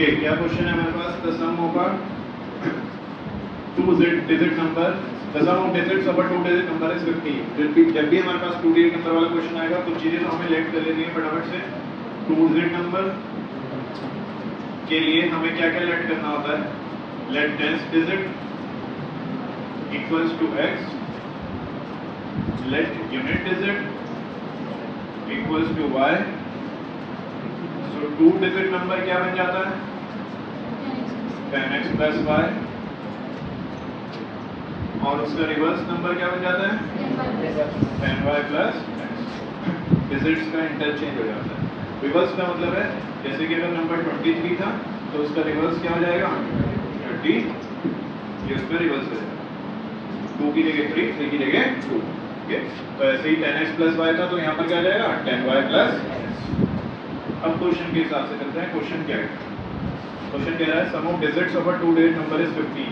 Okay, क्या question है हमारे पास? The sum of a two digit number, the sum of digits of a two digit number is 50। जब भी हमारे पास टू डिजिट नंबर वाला क्वेश्चन आएगा कुछ चीजें तो हमें लेट कर लेनी है फटाफट से। टू डिजिट नंबर के लिए हमें क्या क्या लेट करना होता है? Let tens digit equals to x, let unit digit equals to y। So two digit number क्या बन जाता है? 10x प्लस y, और उसका रिवर्स नंबर क्या बन जाता है? 10y plus x। डिजिट्स का इंटरचेंज हो जाता है। रिवर्स का मतलब है जैसे कि अगर नंबर 23 था तो उसका रिवर्स क्या हो जाएगा? 30, ये उसका रिवर्स हो जाएगा। 2 की जगह 3, 3 की जगह 2। ओके, तो ऐसे ही 10x प्लस y था तो यहाँ पर क्या आ जाएगा? 10y plus x। अब क्वेश्चन के हिसाब से करते हैं। क्वेश्चन क्या है? क्वेश्चन कह रहा है sum of digits of a two digit number is 15।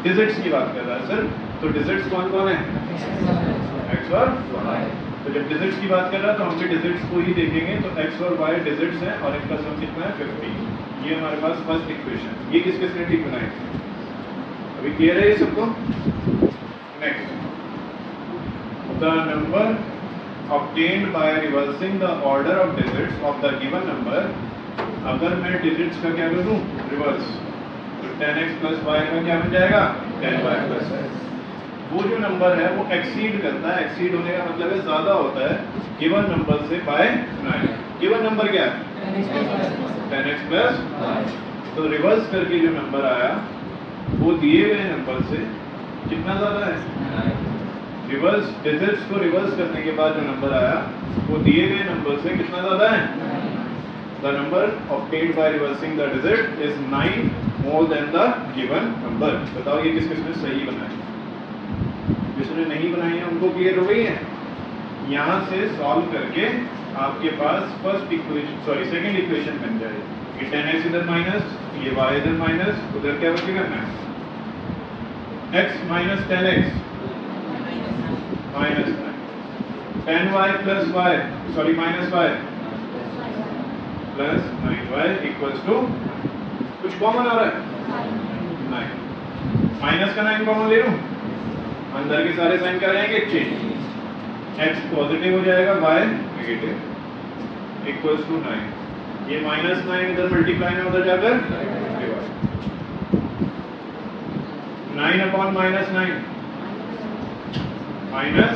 Digits की बात कर रहा है सर, तो डिजिट्स कौन कौन है? x और y। तो जब डिजिट्स की बात कर रहा है तो हम भी डिजिट्स को ही देखेंगे। तो x और y डिजिट्स हैं और इनका सम कितना है? 15। ये हमारे पास फर्स्ट इक्वेशन। ये किस किसने ठीक बनाई? अभी क्लियर है ये सबको? Next, the number obtained by reversing the order of digits of the given number। अगर मैं डिजिट्स का क्या करूं? रिवर्स, तो 10x प्लस y का क्या बन जाएगा? 10y plus x। वो जो नंबर है वो एक्सीड करता है। एक्सीड होने का मतलब है ज्यादा होता है गिवन नंबर से बाय 9। गिवन नंबर क्या है? 10x plus y। तो रिवर्स करके जो नंबर आया वो दिए गए नंबर से कितना ज्यादा है? रिवर्स डिजिट्स को रिवर्स करने के बाद जो नंबर आया वो दिए गए नंबर से कितना ज्यादा है? The number obtained by reversing the digit is 9 more than the given number। बताओ ये किस किसने सही बनाया? जिसने नहीं बनाई है उनको क्लियर हो गई है? यहाँ से सॉल्व करके आपके पास first equation sorry second equation बन जाएगी। ये 10x इधर माइनस, ये y इधर माइनस, उधर क्या बचेगा? x minus 10x minus 10y plus y sorry minus y plus 9y equals to कुछ कॉमन आ रहा है? 9। माइनस का 9 कॉमन ले लूं, अंदर के सारे साइन क्या रहेंगे? चेंज। x पॉजिटिव हो जाएगा, y नेगेटिव इक्वल्स टू 9। ये माइनस 9 इधर मल्टीप्लाई में उधर जाकर 9 अपॉन माइनस 9 माइनस,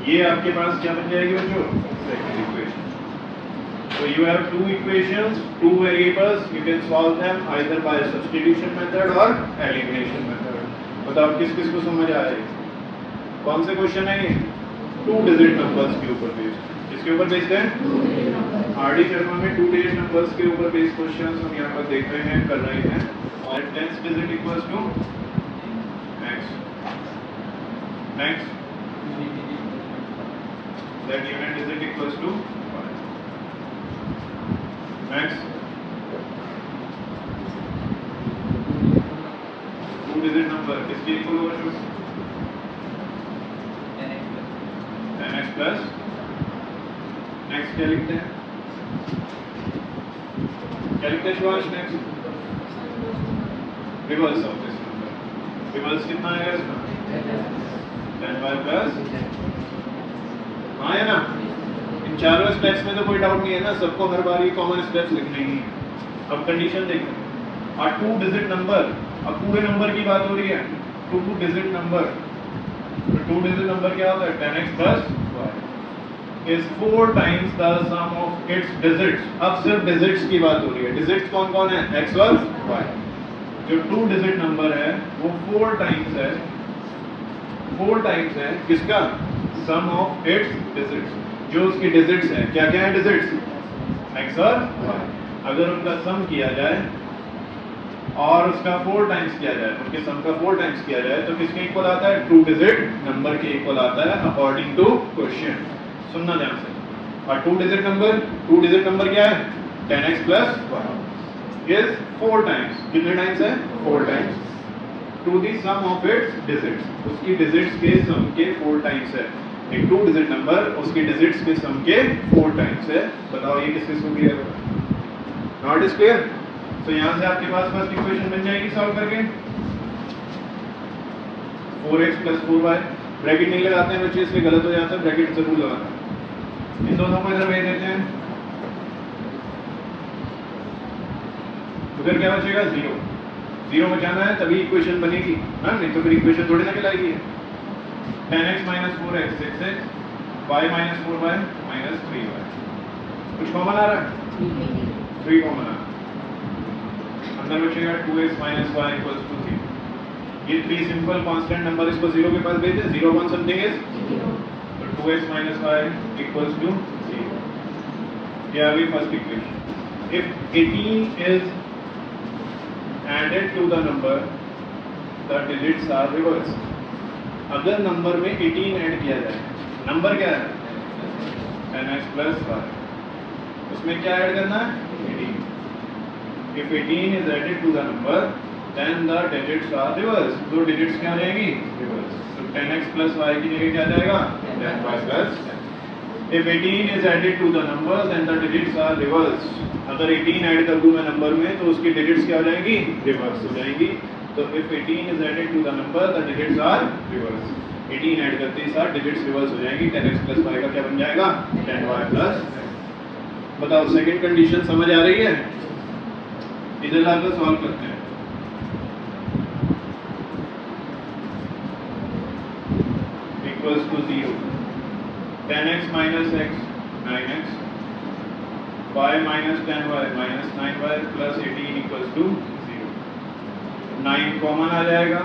ये आपके पास क्या बन जाएगी बच्चों? Second equation. So you have two equations, two variables. You can solve them either by substitution method or elimination method। बताओ किस किस को समझ आ रही है? कौन से क्वेश्चन है ये? टू डिजिट नंबर्स के ऊपर बेस्ड। किसके ऊपर बेस्ड है? आरडी शर्मा में टू डिजिट नंबर्स के ऊपर बेस्ड क्वेश्चंस हम यहाँ पर देख रहे हैं, कर रहे हैं। और tenth digit equals to x। Next, that unit digit equals to y। Next, two digit number किसके इक्वल होगा? 10x plus. नेक्स्ट क्या लिखते हैं? क्या लिखते हैं Shivansh? Next, reverse of this number. Reverse कितना आएगा इसका? 10y plus. हाँ है ना? इन चारों स्टेप्स में तो कोई डाउट नहीं है ना? सबको हर बार ये कॉमन स्टेप्स लिखने ही है। अब कंडीशन देखो, और टू डिजिट नंबर, अब पूरे नंबर की बात हो रही है। टू डिजिट नंबर, तो टू डिजिट नंबर क्या होता है? 10x plus y is 4 times the sum of its digits। अब सिर्फ डिजिट्स की बात हो रही है। डिजिट्स कौन कौन है? x और y। जो टू डिजिट नंबर है वो 4 टाइम्स है, 4 टाइम्स है किसका? सम ऑफ इट्स डिजिट्स। जो उसकी डिजिट्स हैं, क्या क्या है डिजिट्स? x और y। अगर उनका सम किया जाए और उसका 4 टाइम्स किया जाए, उनके सम का 4 टाइम्स किया जाए तो किसके इक्वल आता है? टू डिजिट नंबर के इक्वल आता है अकॉर्डिंग टू क्वेश्चन। सुनना ध्यान से। और टू डिजिट नंबर क्या है? 10x plus y is 4 times. कितने टाइम्स है? 4 times to the sum of its digits. उसकी डिजिट्स के सम के 4 टाइम्स है। एक टू डिजिट नंबर उसके डिजिट्स के सम के 4 टाइम्स है। बताओ ये किस किस को क्लियर होगा? Not is clear? तो यहाँ से आपके पास फर्स्ट इक्वेशन बन जाएगी सॉल्व करके 4x + 4y। ब्रैकेट नहीं लगाते हैं बच्चे, इसलिए गलत हो जाता है, ब्रैकेट जरूर लगाना है। इन दोनों को इधर भेज देते हैं, उधर क्या बचेगा 0। 0 बचाना है तभी इक्वेशन बनेगी ना, नहीं तो फिर इक्वेशन थोड़ी ना कहलाएगी। 10x - 4x 6x, y - 4y - 3y। कुछ कॉमन आ रहा है? 3 कॉमन आ रहा है। अंदर बचेगा 2x - y = 3। ये 3 सिंपल कांस्टेंट नंबर, इसको 0 के पास भेज दें। 0 1 समथिंग इज 0, तो 2x - y = 0। ये आ गई first equation. If 18 is added to the number, the digits are reversed। अगर नंबर में 18 ऐड किया जाए, नंबर क्या है 10x + y, उसमें क्या ऐड करना है 18। if 18 is added to the number then the digits are reversed। दो डिजिट्स क्या हो जाएंगी रिवर्स, तो 10x + y की जगह क्या आ जाएगा 10y + 10। if 18 is added to the number then the digits are reversed। अगर 18 ऐड कर दूं मैं नंबर में तो उसकी डिजिट्स क्या हो जाएंगी रिवर्स हो जाएंगी। तो if 18 is added to the number the digits are reversed। 18 add करते ही साथ डिजिट्स रिवर्स हो जाएंगी। 10x + y का क्या बन जाएगा 10y + 10। बताओ सेकंड कंडीशन समझ आ रही है? इधर लाकर सॉल्व करते हैं। Equals to 0, 10x - x 9x, y - 10y - 9y + 18 = 0। 9 common आ जाएगा,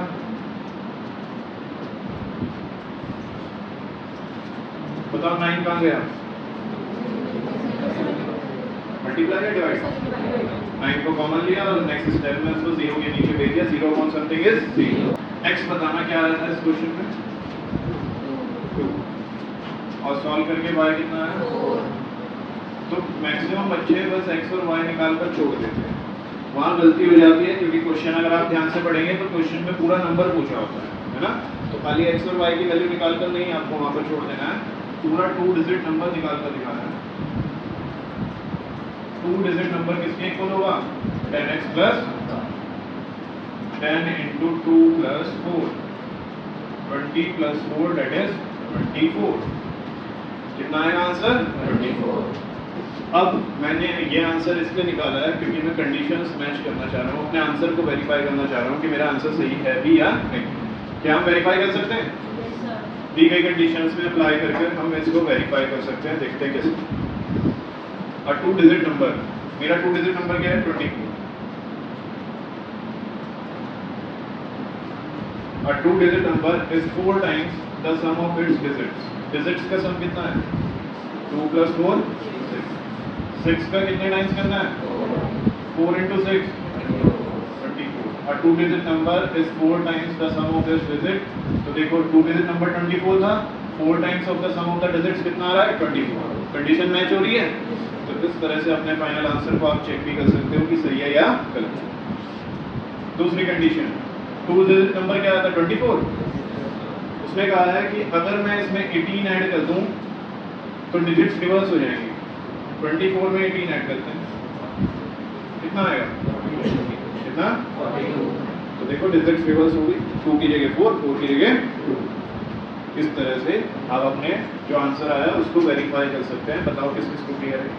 बताओ 9 कहाँ गया? मल्टीप्लाई या डिवाइड? 9 को कॉमन लिया और नेक्स्ट स्टेप में उसको 0 के नीचे भेज दिया। 0 1 समथिंग इज 0। x बताना क्या आ रहा था इस क्वेश्चन में 2, और सॉल्व करके y कितना है 4। तो मैक्सिमम बच्चे बस x और y निकाल कर छोड़ देते हैं, वहाँ गलती हो जाती है, क्योंकि क्वेश्चन अगर आप ध्यान से पढ़ेंगे तो क्वेश्चन में पूरा नंबर पूछा होता है ना। तो खाली x और y की वैल्यू निकाल कर नहीं आपको वहाँ पर छोड़ देना है, पूरा 2 डिजिट नंबर निकाल कर दिखाना है। 2 डिजिट नंबर किसके इक्वल होगा 10x + 10 × 2 + 4, 20 + 4 that is 24। कितना आएगा आंसर 24। अब मैंने ये आंसर इसलिए निकाला है क्योंकि मैं कंडीशंस मैच करना चाह रहा हूँ, अपने आंसर को वेरीफाई करना चाह रहा हूँ कि मेरा आंसर सही है भी या नहीं। क्या हम वेरीफाई कर सकते हैं? दी गई कंडीशंस में अप्लाई करके हम इसको वेरीफाई कर सकते हैं। देखते हैं कैसे। और 2 डिजिट नंबर, मेरा 2 डिजिट नंबर क्या है 24, और 2 digit number is 4 times the sum of its digits. Digits का सम कितना है 2 + 4 6। 6 का कितने टाइम्स करना है 4 × 6 24। और 2 digit number is 4 times the sum of this digit. तो देखो 2 डिजिट नंबर 24 था, 4 times of the sum of the digits कितना आ रहा है 24। कंडीशन मैच हो रही है। तो इस तरह से अपने फाइनल आंसर को आप चेक भी कर सकते हो कि सही है या गलत। दूसरी कंडीशन 2 डिजिट नंबर क्या आता है 24, उसने कहा है कि अगर मैं इसमें 18 ऐड कर दूं तो डिजिट्स रिवर्स हो जाएंगे। 24 में 18 ऐड करते हैं कितना आएगा कितना 42। तो देखो डिजिट्स रिवर्स हो गई, 2 की जगह 4, 4 की जगह 2। इस तरह से आप अपने जो आंसर आया उसको वेरीफाई कर सकते हैं। बताओ किस किस को क्लियर है?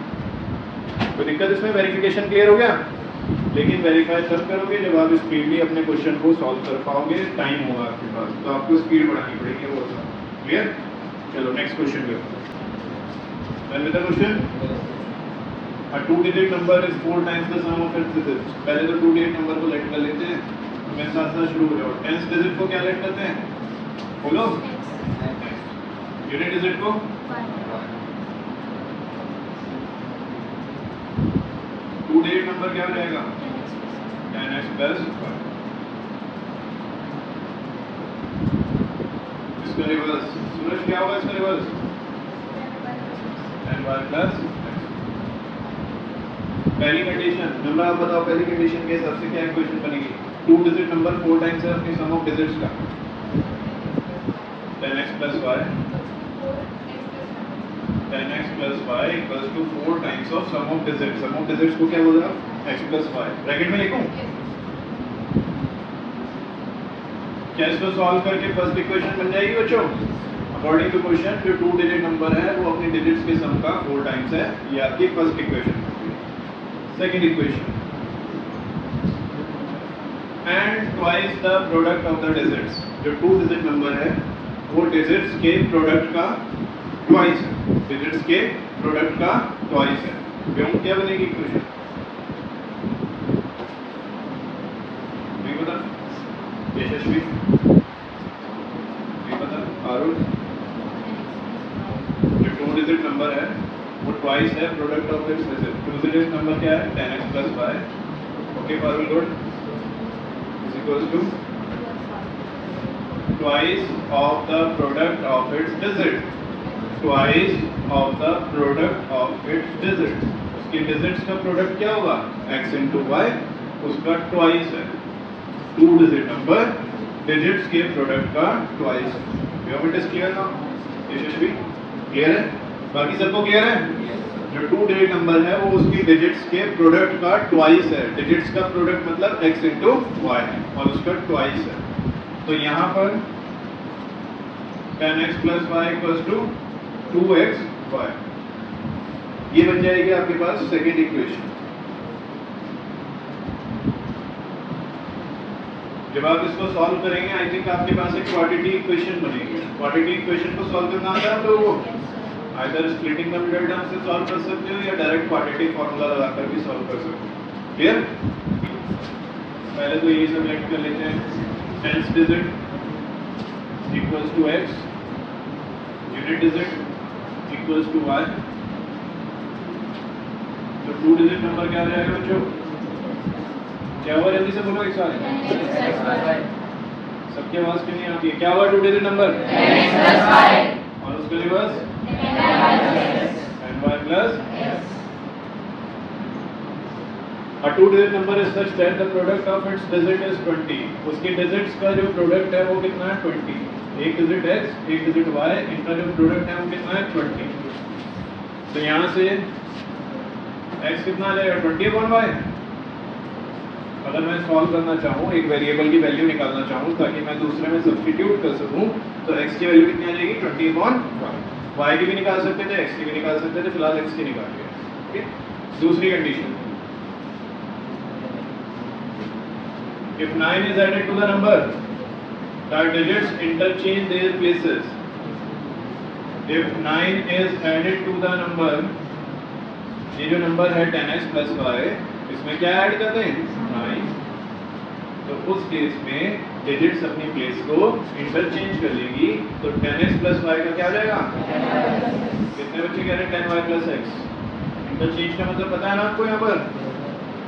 कोई दिक्कत इसमें? वेरिफिकेशन क्लियर हो गया? लेकिन वेरीफाई तब करोगे जब आप स्पीडली अपने क्वेश्चन को सॉल्व कर पाओगे, टाइम होगा आपके पास, तो आपको स्पीड बढ़ानी पड़ेगी। वो क्लियर? चलो नेक्स्ट क्वेश्चन पे। Then with the question, a 2-digit number is 4 times the sum of its digits। पहले तो 2-digit नंबर को लेट कर लेते हैं, मैं साथ साथ शुरू हो जाओ। 10th डिजिट को क्या लेट करते हैं बोलो? यूनिट डिजिट को 2-digit नंबर क्या हो जाएगा 10x + 1। इसका रिवर्स सूरज क्या होगा? इसका रिवर्स 10y + x। पहली कंडीशन नंबर आप बताओ, पहली कंडीशन के हिसाब से क्या इक्वेशन बनेगी? 2 डिजिट नंबर 4 टाइम्स है अपनी सम ऑफ डिजिट्स का, 10x + y, 10x + y = 4 times of sum of digits. Sum of digits को क्या बोला? x प्लस वाई ब्रैकेट में लिखूं क्या इसको सॉल्व करके फर्स्ट इक्वेशन बन जाएगी बच्चों? अकॉर्डिंग टू क्वेश्चन जो 2 डिजिट नंबर है वो अपनी डिजिट्स के सम का 4 टाइम्स है, ये आपकी फर्स्ट इक्वेशन होगी। Second equation and twice the product of the digits, जो 2 डिजिट नंबर है वो डिजिट्स के प्रोडक्ट का ट्वाइस है, डिजिट्स के प्रोडक्ट का ट्वाइस है। क्यों क्या बनेगी इक्वेशन? नहीं पता यशस्वी, नहीं पता आरुष, जो 2 डिजिट नंबर है वो ट्वाइस है product of its digit. 2 digit number क्या है? 10x plus y। Okay Parul, good. Is equals to twice of the product of its digit, twice of the product of its digit. उसकी digits का product क्या होगा? x into y, उसका twice है। 2 digit number digits के product का twice है। Your it is clear now? Yashasvi clear है? बाकी सबको क्लियर है? जो 2 डिजिट नंबर है वो उसकी डिजिट्स के प्रोडक्ट का ट्वाइस है। डिजिट्स का प्रोडक्ट मतलब x इंटू वाई है और उसका ट्वाइस है। तो यहाँ पर 10x plus y equals to 2x y, ये बन जाएगी आपके पास सेकेंड इक्वेशन। जब आप इसको सॉल्व करेंगे आई थिंक आपके पास एक क्वाड्रेटिक इक्वेशन बनेगी। क्वाड्रेटिक इक्वेशन को सॉल्व करना आता है तो वो either splitting the middle term से सॉल्व कर सकते हो या डायरेक्ट क्वाड्रेटिक फार्मूला लगाकर भी सॉल्व कर सकते हो। क्लियर? पहले तो ये सब लेट कर लेते हैं। 10th digit equals to x, unit digit equals to y। तो 2 डिजिट नंबर क्या आ जाएगा बच्चों? क्या हुआ? जल्दी से बोलो एक साथ। सबके आवाज क्यों नहीं आती है? क्या हुआ 2 डिजिट नंबर? और उसके reverse 10y plus. A 2 digit number is such that the product of its digit is 20। उसकी डिजिट्स का जो प्रोडक्ट है वो कितना है? 20। एक डिजिट x, एक डिजिट y, इनका जो प्रोडक्ट है वो कितना है? 20। तो यहाँ से x कितना आ जाएगा? 20/y। अगर मैं सॉल्व करना चाहूँ, एक वेरिएबल की वैल्यू निकालना चाहूँ ताकि मैं दूसरे में सब्स्टिट्यूट कर सकूँ, तो x की वैल्यू कितनी आ जाएगी? 20/y। y की भी निकाल सकते थे, x की भी निकाल सकते थे, फिलहाल x की निकाल लिया। ओके, दूसरी condition, if 9 is added to the number, the digits interchange their places। if 9 is added to the number, ये जो नंबर है 10x प्लस y, इसमें क्या ऐड करते हैं? 9। तो उस केस में डिजिट्स अपनी प्लेस को इंटरचेंज कर लेंगी, तो 10x प्लस y का क्या आ जाएगा? कितने बच्चे कह रहे हैं 10y प्लस x? इंटरचेंज का मतलब पता है ना आपको यहाँ पर?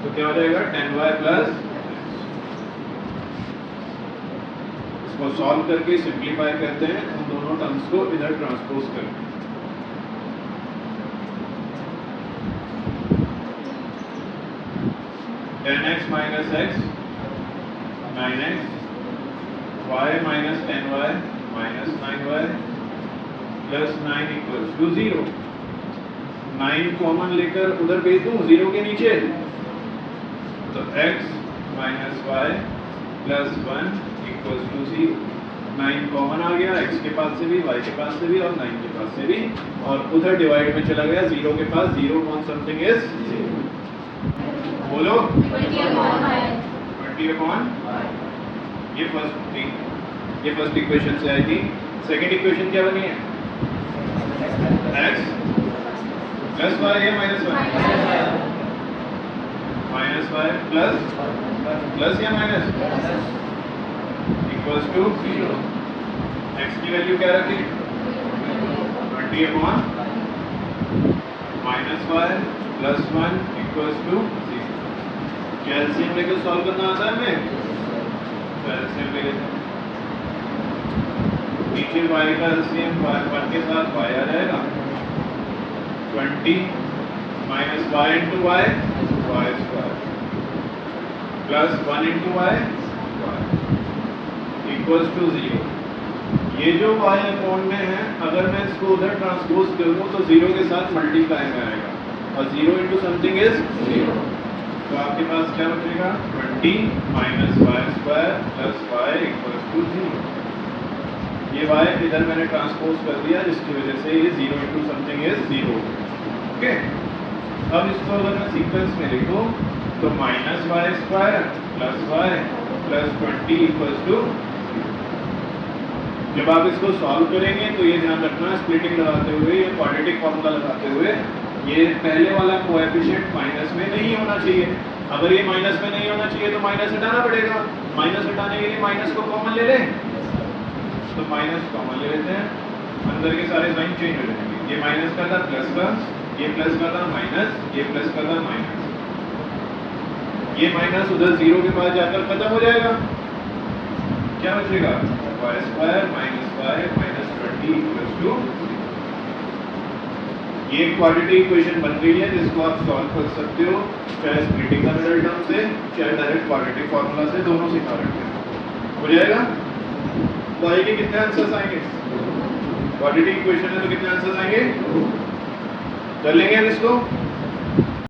तो क्या हो जाएगा? 10y plus. इसको सॉल्व करके सिंप्लीफाई करते हैं, उन दोनों टर्म्स को इधर ट्रांसपोज करते हैं। 10x minus x 9x, y minus 10y minus 9y plus 9 equals to 0। 9 common लेकर उधर भेज दूं 0 के नीचे, तो x minus y plus 1 equals to 0। 9 common आ गया, x के पास से भी, y के पास से भी और 9 के पास से भी, और उधर डिवाइड में चला गया 0 के पास। 0 अपॉन समथिंग इज 0। बोलो 20 अपॉन। ये फर्स्ट थी, ये फर्स्ट इक्वेशन से आई थी। सेकंड इक्वेशन क्या बनी है? x प्लस y या minus y? Minus y plus या माइनस इक्वल्स टू 0। x की वैल्यू क्या रखी? 20 upon minus y plus 1 equals to 0। Calcium लेकर सॉल्व करना आता है हमें? कैल्शियम ले लेते हैं। नीचे y का एलसीएम 1 के साथ y आ जाएगा। 20 minus y into y, y square plus 1 into y, equals to 0। ये जो y अपॉन में है, अगर मैं इसको उधर ट्रांसपोज करूँ तो 0 के साथ मल्टीप्लाई में आएगा, और 0 इंटू समथिंग इज 0। तो आपके पास क्या बचेगा 20 minus y square plus y equals to 0। ये y इधर मैंने ट्रांसपोज कर दिया जिसकी वजह से ये 0 इंटू समथिंग इज 0। ओके, अब इसको अगर मैं सीक्वेंस में लिखूं तो minus y square plus y plus 20 equals to. जब आप इसको सॉल्व करेंगे तो ये ध्यान रखना स्प्लिटिंग लगाते हुए या क्वाड्रेटिक फॉर्मूला लगाते हुए ये पहले वाला कोएफिशिएंट माइनस में नहीं होना चाहिए। अगर ये माइनस में नहीं होना चाहिए तो माइनस हटाना पड़ेगा। माइनस हटाने के लिए माइनस को कॉमन ले लें, तो माइनस कॉमन ले लेते हैं, अंदर के सारे साइन चेंज हो जाएंगे। ये माइनस का था प्लस का, ये प्लस का था माइनस, ये प्लस का था माइनस, ये माइनस उधर 0 के पास जाकर खत्म हो जाएगा। क्या बचेगा y square minus y minus 20 equals to. ये क्वाड्रेटिक इक्वेशन बन गई है जिसको आप सॉल्व कर सकते हो चाहे स्प्लिटिंग का मिडल टर्म से चाहे डायरेक्ट क्वाड्रेटिक फॉर्मूला से, दोनों से करेक्ट हो जाएगा। तो आएंगे कितने आंसर्स आएंगे? क्वाड्रेटिक इक्वेशन है तो कितने आंसर्स आएंगे? कर लेंगे हम इसको।